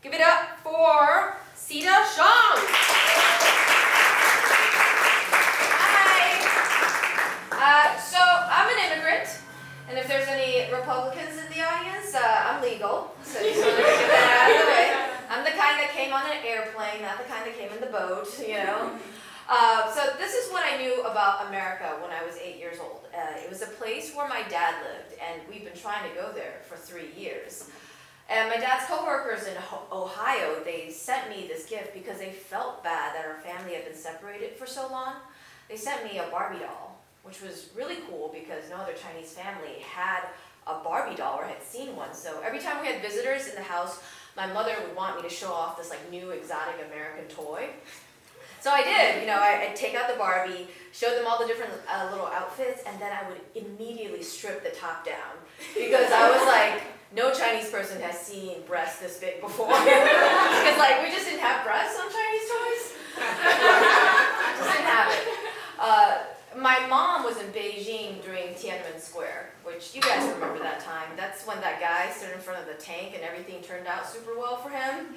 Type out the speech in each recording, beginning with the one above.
Give it up for Ceda Xiong. Hi. So I'm an immigrant, and if there's any Republicans in the audience, I'm legal. So just want to get that out of the way. I'm the kind that came on an airplane, not the kind that came in the boat, you know. So this is what I knew about America when I was 8 years old. It was a place where my dad lived, and we've been trying to go there for 3 years. And my dad's coworkers in Ohio, they sent me this gift because they felt bad that our family had been separated for so long. They sent me a Barbie doll, which was really cool because no other Chinese family had a Barbie doll or had seen one. So every time we had visitors in the house, my mother would want me to show off this like new exotic American toy. So I did, you know, I'd take out the Barbie, show them all the different little outfits, and then I would immediately strip the top down because I was like, no Chinese person has seen breasts this big before. Because like, we just didn't have breasts on Chinese toys. Just didn't have it. My mom was in Beijing during Tiananmen Square, which you guys remember that time. That's when that guy stood in front of the tank and everything turned out super well for him.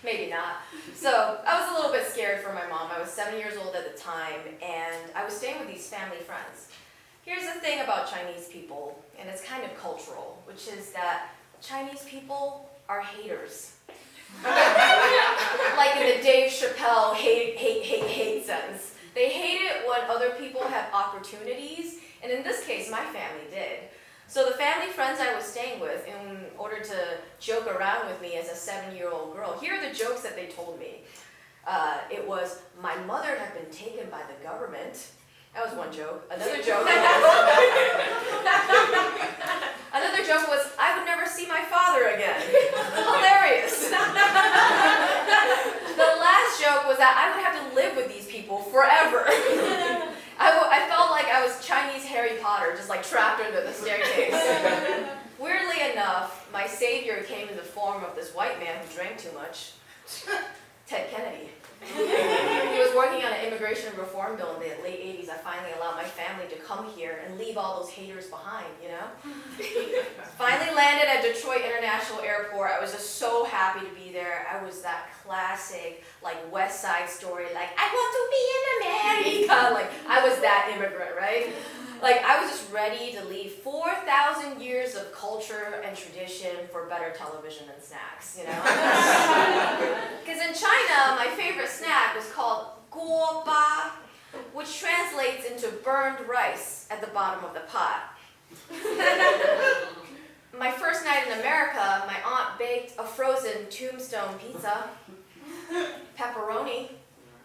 Maybe not. So I was a little bit scared for my mom. I was 7 years old at the time, and I was staying with these family friends. Here's the thing about Chinese people, and it's kind of cultural, which is that Chinese people are haters. Like in the Dave Chappelle hate sense. They hate it when other people have opportunities, and in this case, my family did. So the family friends I was staying with, in order to joke around with me as a 7-year-old girl, here are the jokes that they told me. It was, my mother had been taken by the government. That was one joke. Another joke was, I would never see my father again. Hilarious. The last joke was that I would have to live with these people forever. I felt like I was Chinese Harry Potter, just like trapped under the staircase. Weirdly enough, my savior came in the form of this white man who drank too much. Ted Kennedy. He was working on an immigration reform bill in the late 80s. I finally allowed my family to come here and leave all those haters behind, you know? Finally landed at Detroit International Airport. I was just so happy to be there. I was that classic, like, West Side Story, like, I want to be in America. Like, I was that immigrant, right? Like, I was just ready to leave 4,000 years of culture and tradition for better television and snacks, you know? Because in China, my favorite snack was called guo ba, which translates into burned rice at the bottom of the pot. My first night in America, my aunt baked a frozen Tombstone pizza, pepperoni,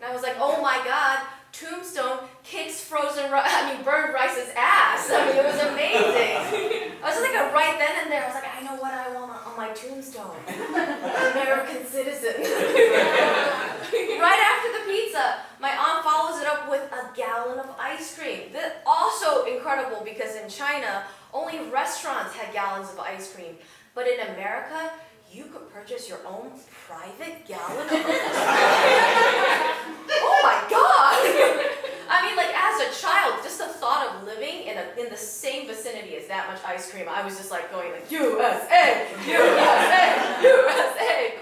and I was like, oh my God, Tombstone kicks burned rice's ass. I mean, it was amazing. I was just like, right then and there, I was like, I know what I want on my tombstone. American citizen. Right after the pizza, my aunt follows it up with a gallon of ice cream. That's also incredible because in China, only restaurants had gallons of ice cream. But in America, you could purchase your own private gallon of ice cream. Oh my God! I mean, like, as a child, just the thought of living in the same vicinity as that much ice cream, I was just like going like, USA, USA, USA.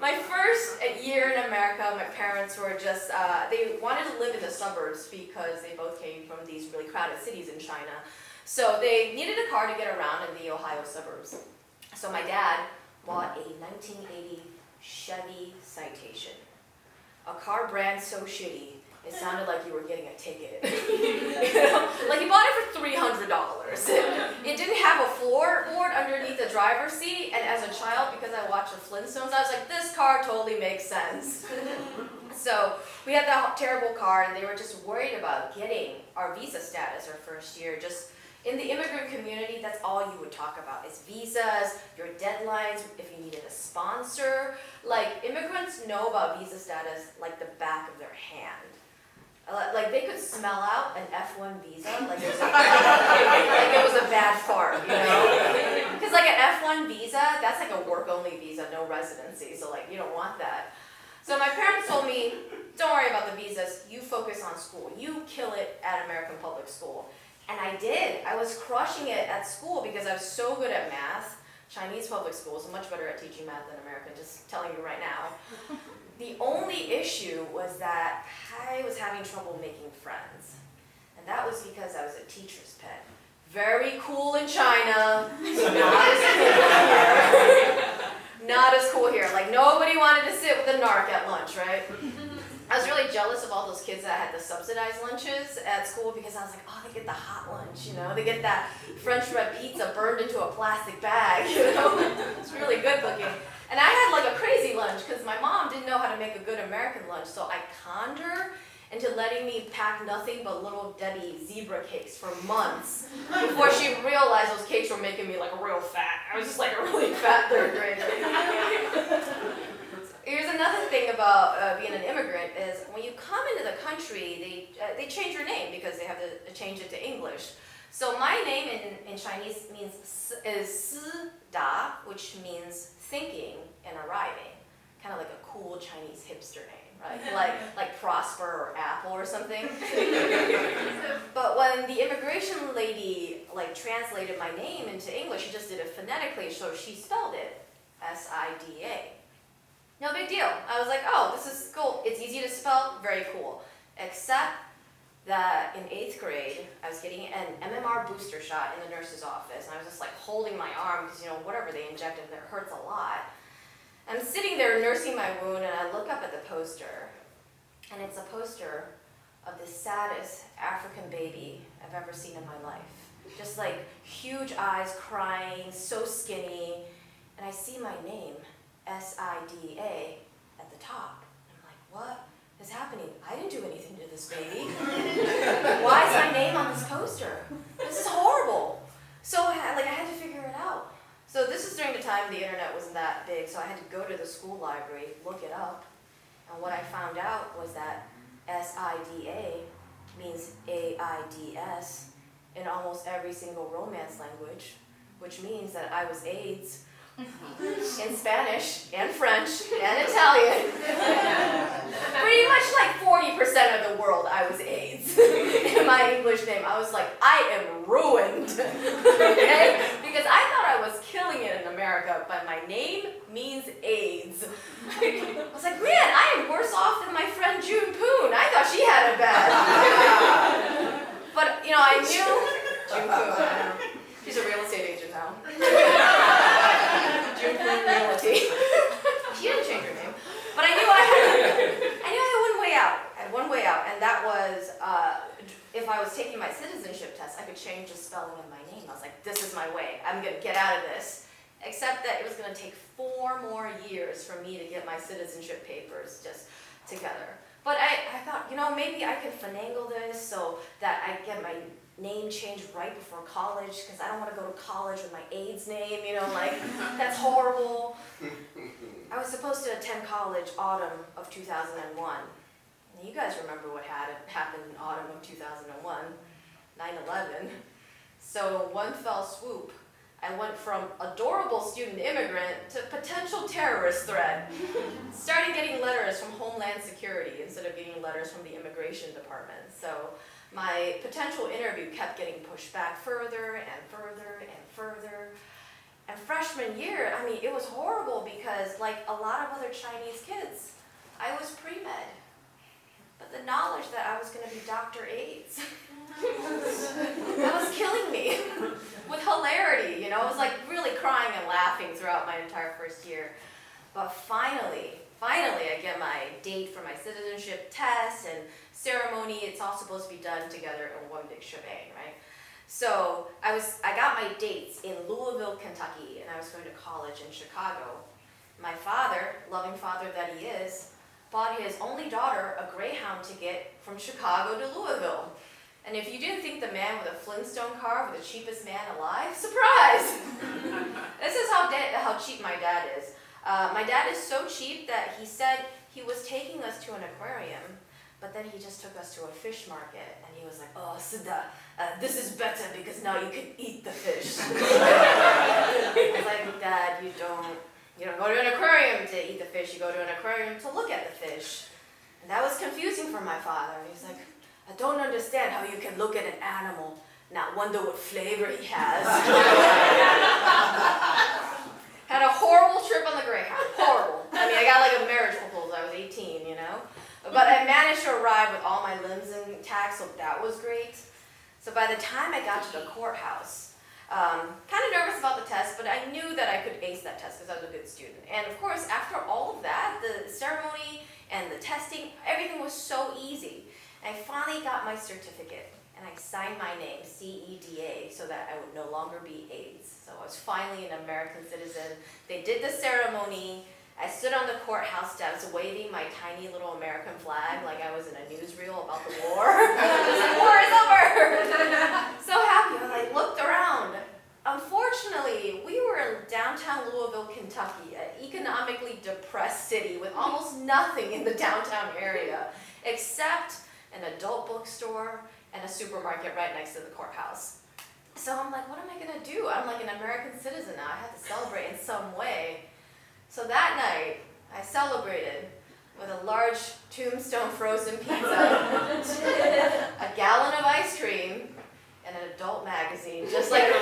My first year in America, my parents were just, they wanted to live in the suburbs because they both came from these really crowded cities in China. So they needed a car to get around in the Ohio suburbs. So my dad bought a 1980 Chevy Citation. A car brand so shitty, it sounded like you were getting a ticket. You know? Like, he bought it for $300. It didn't have a floorboard underneath the driver's seat, and as a child, because I watched the Flintstones, I was like, this car totally makes sense. So we had that terrible car, and they were just worried about getting our visa status our first year. Just in the immigrant community, that's all you would talk about is visas, your deadlines, if you needed a sponsor. Like, immigrants know about visa status like the back of their hand. Like, they could smell out an F1 visa like it was a bad fart, you know? Because like an F1 visa, that's like a work-only visa, no residency, so like, you don't want that. So my parents told me, don't worry about the visas, you focus on school. You kill it at American public school. And I did. I was crushing it at school because I was so good at math, Chinese public schools are much better at teaching math than America, just telling you right now. The only issue was that I was having trouble making friends. And that was because I was a teacher's pet. Very cool in China, not as cool here. Not as cool here. Like, nobody wanted to sit with a narc at lunch, right? I was really jealous of all those kids that had the subsidized lunches at school because I was like, oh, they get the hot lunch, you know? They get that French red pizza burned into a plastic bag, you know? It's really good looking. And I had like a crazy lunch because my mom didn't know how to make a good American lunch, so I conned her into letting me pack nothing but Little Debbie zebra cakes for months before she realized those cakes were making me like real fat. I was just like a really fat third grader. Here's another thing about being an immigrant is when you come into the country, they change your name because they have to change it to English. So my name in Chinese is Ceda, which means thinking and arriving. Kind of like a cool Chinese hipster name, right? Like Prosper or Apple or something. But when the immigration lady like translated my name into English, she just did it phonetically, so she spelled it S-I-D-A. No big deal. I was like, oh, this is cool. It's easy to spell, very cool. Except that in 8th grade, I was getting an MMR booster shot in the nurse's office, and I was just like holding my arm because, you know, whatever they injected, it hurts a lot. I'm sitting there nursing my wound, and I look up at the poster, and it's a poster of the saddest African baby I've ever seen in my life. Just like huge eyes, crying, so skinny, and I see my name, S-I-D-A, at the top. I'm like, what is happening? I didn't do anything to this baby. Why is my name on this poster? This is horrible. So I had to figure it out. So this is during the time the internet wasn't that big, so I had to go to the school library, look it up, and what I found out was that S-I-D-A means A-I-D-S in almost every single Romance language, which means that I was AIDS in Spanish and French and Italian. Pretty much like 40% of the world I was AIDS in my English name. I was like, I am ruined. Okay? Because I thought I was killing it in America, but my name means AIDS. I was like, man, I am worse off than my friend June Poon. I thought she had it bad. But, you know, I knew June Poon. She's a real estate agent now. June Poon Realty. She didn't change her name. But I knew I had one way out. I had one way out, and that was if I was taking my citizenship test, I could change the spelling of my name. I was like, this is my way. I'm going to get out of this. Except that it was going to take 4 more years for me to get my citizenship papers just together. But I thought, you know, maybe I could finagle this so that I get my name changed right before college, because I don't want to go to college with my AIDS name, you know, like, that's horrible. I was supposed to attend college autumn of 2001. And you guys remember what happened in autumn of 2001, 9/11. So one fell swoop, I went from adorable student immigrant to potential terrorist threat. Started getting letters from Homeland Security instead of getting letters from the immigration department. So my potential interview kept getting pushed back further and further and further. And freshman year, I mean, it was horrible because like a lot of other Chinese kids, I was pre-med. But the knowledge that I was going to be Dr. AIDS, that was killing me with hilarity, you know. I was like really crying and laughing throughout my entire first year. But finally, I get my date for my citizenship test and ceremony. It's all supposed to be done together in one big shebang, right? So I got my dates in Louisville, Kentucky, and I was going to college in Chicago. My father, loving father that he is, bought his only daughter a Greyhound ticket from Chicago to Louisville. And if you didn't think the man with a Flintstone car was the cheapest man alive, surprise! This is how cheap my dad is. My dad is so cheap that he said he was taking us to an aquarium, but then he just took us to a fish market, and he was like, oh, Ceda, this is better because now you can eat the fish. I was like, Dad, you don't go to an aquarium to eat the fish, you go to an aquarium to look at the fish. And that was confusing for my father. He's like, I don't understand how you can look at an animal, not wonder what flavor he has. So by the time I got to the courthouse, kind of nervous about the test, but I knew that I could ace that test because I was a good student. And of course, after all of that, the ceremony and the testing, everything was so easy. And I finally got my certificate, and I signed my name, CEDA, so that I would no longer be AIDS. So I was finally an American citizen. They did the ceremony. I stood on the courthouse steps waving my tiny little American flag like I was in a newsreel about the war. The war is over! So happy. I looked around. Unfortunately, we were in downtown Louisville, Kentucky, an economically depressed city with almost nothing in the downtown area, except an adult bookstore and a supermarket right next to the courthouse. So I'm like, what am I gonna do? I'm like an American citizen now. I have to celebrate in some way. So that night, I celebrated with a large Tombstone frozen pizza, a gallon of ice cream, and an adult magazine, just like the